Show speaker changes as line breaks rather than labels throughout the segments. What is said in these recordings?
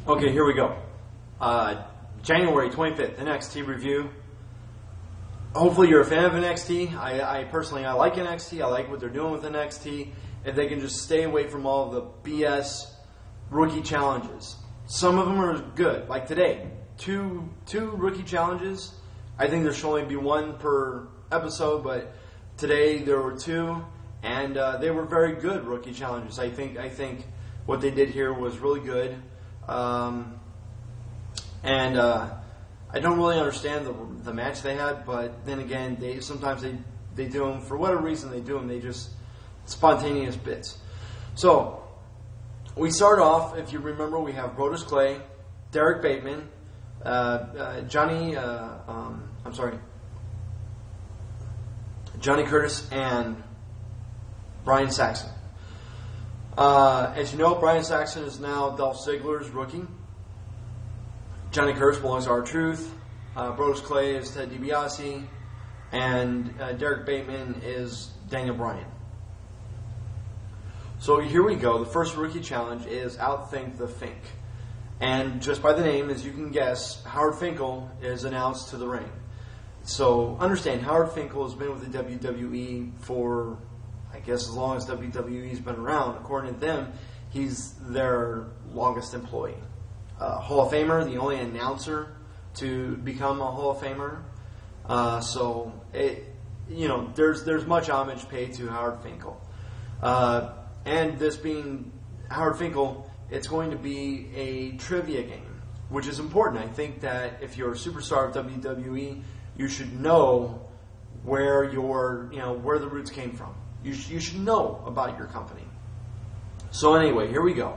Okay, here we go. January 25th, NXT review. Hopefully you're a fan of NXT. I personally like NXT. I like what they're doing with NXT. If they can just stay away from all of the BS rookie challenges. Some of them are good. Like today, two rookie challenges. I think there should only be one per episode, but today there were two, and they were very good rookie challenges. I think what they did here was really good. I don't really understand the match they had, but then again, sometimes they do them for whatever reason they do them. They just spontaneous bits. So we start off. If you remember, we have Brodus Clay, Derek Bateman, Johnny Curtis, and Brian Saxon. As you know, Brian Saxon is now Dolph Ziggler's rookie. Johnny Curtis belongs to R-Truth. Brodus Clay is Ted DiBiase. And Derek Bateman is Daniel Bryan. So here we go. The first rookie challenge is Outthink the Fink. And just by the name, as you can guess, Howard Finkel is announced to the ring. So understand, Howard Finkel has been with the WWE for, I guess, as long as WWE's been around. According to them, he's their longest employee. Hall of Famer, the only announcer to become a Hall of Famer. There's much homage paid to Howard Finkel. And this being Howard Finkel, it's going to be a trivia game, which is important. I think that if you're a superstar of WWE, you should know where where the roots came from. You should know about your company. So anyway, here we go.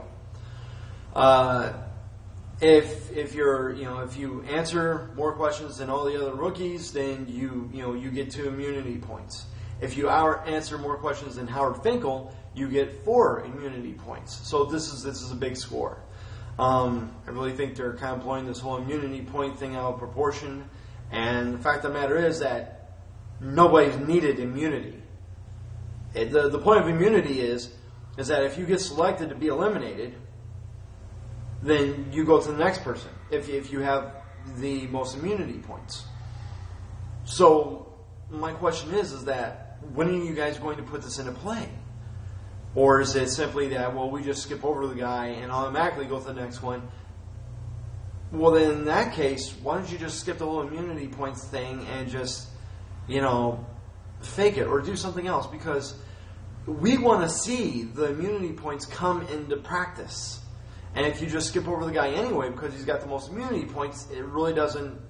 If you answer more questions than all the other rookies, then you get 2 immunity points. If you answer more questions than Howard Finkel, you get 4 immunity points. So this is a big score. I really think they're kind of blowing this whole immunity point thing out of proportion. And the fact of the matter is that nobody's needed immunity. The point of immunity is that if you get selected to be eliminated, then you go to the next person if you have the most immunity points. So my question is that when are you guys going to put this into play? Or is it simply that, well, we just skip over the guy and automatically go to the next one? Well, then in that case, why don't you just skip the whole immunity points thing and just, fake it or do something else? Because we want to see the immunity points come into practice. And if you just skip over the guy anyway because he's got the most immunity points, it really doesn't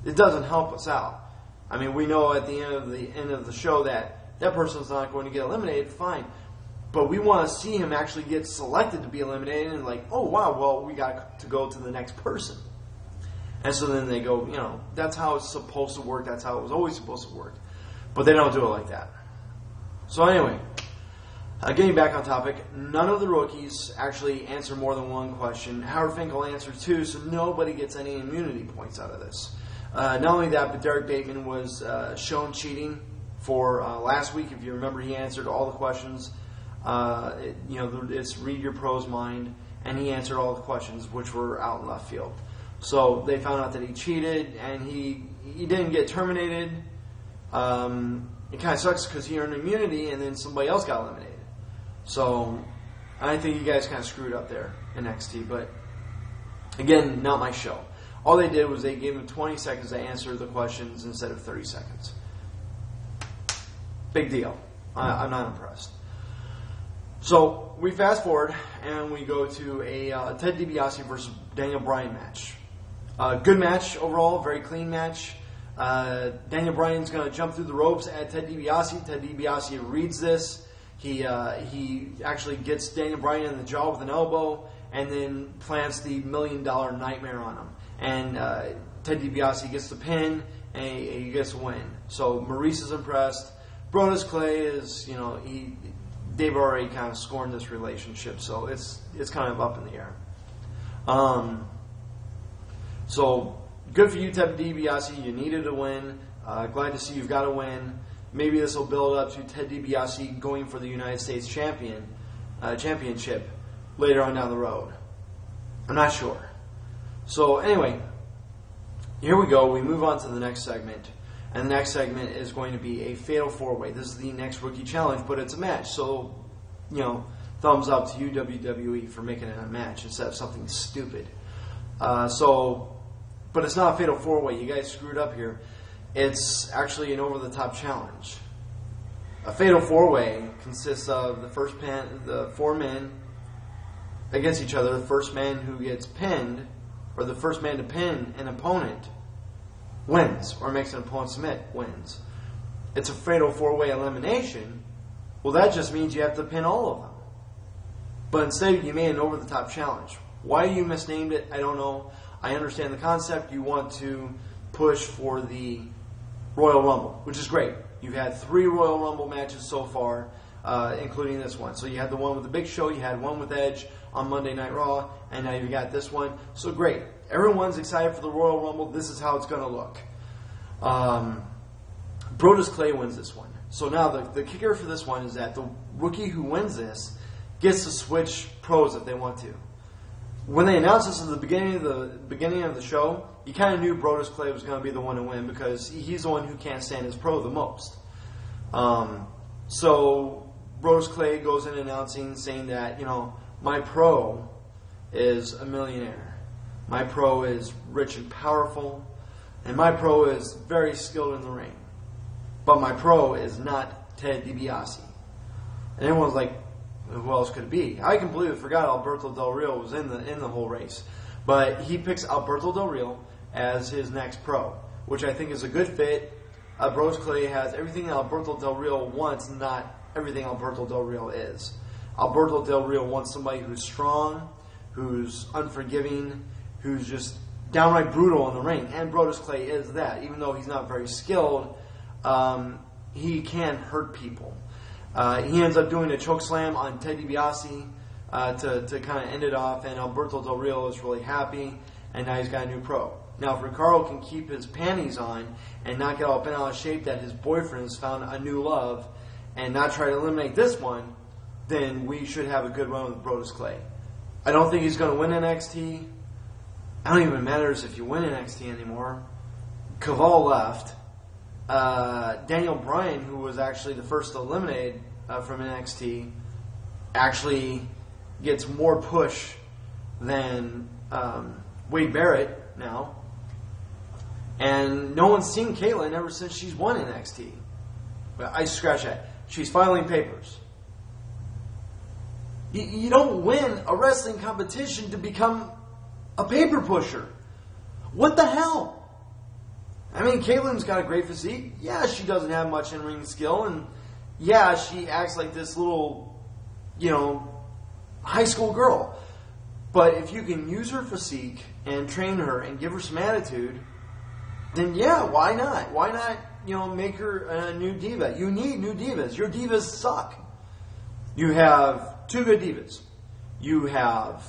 help us out. I mean, we know at the end of the show that person's not going to get eliminated, fine. But we want to see him actually get selected to be eliminated and like, oh wow, well, we got to go to the next person. And so then they go, that's how it's supposed to work, that's how it was always supposed to work. But they don't do it like that. So anyway, getting back on topic, none of the rookies actually answer more than one question. Howard Finkel answered 2, so nobody gets any immunity points out of this. Not only that, but Derek Bateman was shown cheating for last week. If you remember, he answered all the questions. It's read your pro's mind, and he answered all the questions, which were out in left field. So they found out that he cheated, and he didn't get terminated. It kind of sucks because he earned immunity, and then somebody else got eliminated. So I think you guys kind of screwed up there in NXT, but again, not my show. All they did was they gave him 20 seconds to answer the questions instead of 30 seconds. Big deal. I'm not impressed. So we fast forward and we go to a Ted DiBiase versus Daniel Bryan match. Good match overall, very clean match. Daniel Bryan's going to jump through the ropes at Ted DiBiase. Ted DiBiase reads this. He actually gets Daniel Bryan in the jaw with an elbow and then plants the $1 million nightmare on him. And Ted DiBiase gets the pin and he gets a win. So Maurice is impressed. Brodus Clay is, they've already kind of scorned this relationship, so it's kind of up in the air. So good for you, Ted DiBiase. You needed a win. Glad to see you've got a win. Maybe this will build up to Ted DiBiase going for the United States championship later on down the road. I'm not sure. So anyway, here we go. We move on to the next segment. And the next segment is going to be a Fatal 4-Way. This is the next Rookie Challenge, but it's a match. So, thumbs up to you, WWE, for making it a match instead of something stupid. But it's not a Fatal 4-Way. You guys screwed up here. It's actually an over-the-top challenge. A Fatal 4-Way consists of the 4 men against each other. The first man who gets pinned, or the first man to pin an opponent, wins, or makes an opponent submit, wins. It's a Fatal 4-Way elimination. Well, that just means you have to pin all of them. But instead, you made an over-the-top challenge. Why you misnamed it, I don't know. I understand the concept. You want to push for the Royal Rumble, which is great. You've had 3 Royal Rumble matches so far, including this one. So you had the one with the Big Show, you had one with Edge on Monday Night Raw, and now you got this one. So great. Everyone's excited for the Royal Rumble. This is how it's going to look. Brodus Clay wins this one. So now the kicker for this one is that the rookie who wins this gets to switch pros if they want to. When they announced this at the beginning of the show, you kind of knew Brodus Clay was going to be the one to win because he's the one who can't stand his pro the most. So Brodus Clay goes in announcing, saying that, my pro is a millionaire. My pro is rich and powerful. And my pro is very skilled in the ring. But my pro is not Ted DiBiase. And everyone's like, who else could it be? I completely forgot Alberto Del Rio was in the whole race. But he picks Alberto Del Rio as his next pro, which I think is a good fit. Brodus Clay has everything Alberto Del Rio wants, not everything Alberto Del Rio is. Alberto Del Rio wants somebody who's strong, who's unforgiving, who's just downright brutal in the ring. And Brodus Clay is that. Even though he's not very skilled, he can hurt people. He ends up doing a choke slam on Ted DiBiase to kind of end it off, and Alberto Del Rio is really happy, and now he's got a new pro. Now, if Ricardo can keep his panties on and not get all bent out of shape that his boyfriend has found a new love and not try to eliminate this one, then we should have a good run with Brodus Clay. I don't think he's going to win NXT. I don't even matters if you win NXT anymore. Caval left. Daniel Bryan, who was actually the first eliminated from NXT, actually gets more push than Wade Barrett now. And no one's seen Caitlyn ever since she's won NXT. But I scratch that. She's filing papers. You don't win a wrestling competition to become a paper pusher. What the hell? I mean, Caitlyn's got a great physique. Yeah, she doesn't have much in-ring skill. And yeah, she acts like this little, high school girl. But if you can use her physique and train her and give her some attitude, then yeah, why not? Why not, make her a new diva? You need new divas. Your divas suck. You have 2 good divas. You have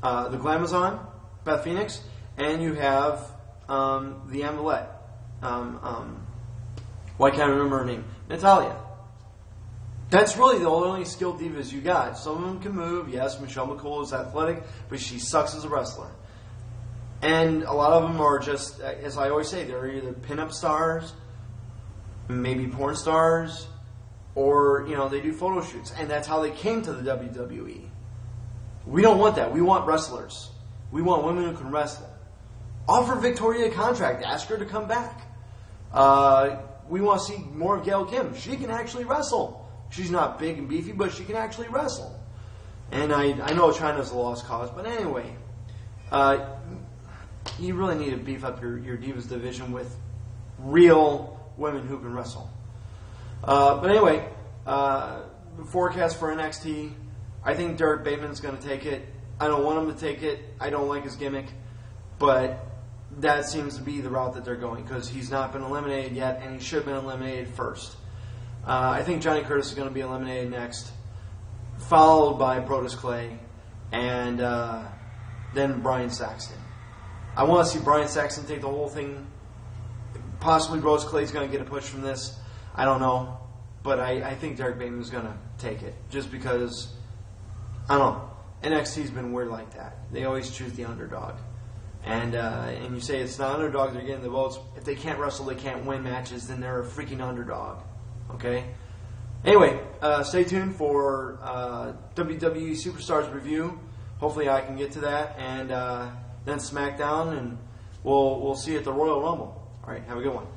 the Glamazon, Beth Phoenix, and you have the Amulet. Why can't I remember her name? Natalia. That's really the only skilled divas you got. Some of them can move. Yes, Michelle McCool is athletic, but she sucks as a wrestler. And a lot of them are just, as I always say, they're either pinup stars, maybe porn stars, or, they do photo shoots. And that's how they came to the WWE. We don't want that. We want wrestlers. We want women who can wrestle. Offer Victoria a contract. Ask her to come back. We want to see more of Gail Kim. She can actually wrestle. She's not big and beefy, but she can actually wrestle. And I know China's a lost cause, but anyway, you really need to beef up your Divas division with real women who can wrestle. But anyway, forecast for NXT. I think Derek Bateman's going to take it. I don't want him to take it. I don't like his gimmick. But that seems to be the route that they're going because he's not been eliminated yet, and he should have been eliminated first. I think Johnny Curtis is going to be eliminated next, followed by Brodus Clay, and then Brian Saxton. I want to see Brian Saxton take the whole thing. Possibly Brodus Clay's going to get a push from this. I don't know. But I think Derek Bateman is going to take it. Just because, I don't know. NXT's been weird like that. They always choose the underdog. And you say it's the underdog, they're getting the votes. If they can't wrestle, they can't win matches, then they're a freaking underdog. Okay? Anyway, stay tuned for WWE Superstars review. Hopefully I can get to that. And then SmackDown, and we'll see you at the Royal Rumble. All right, have a good one.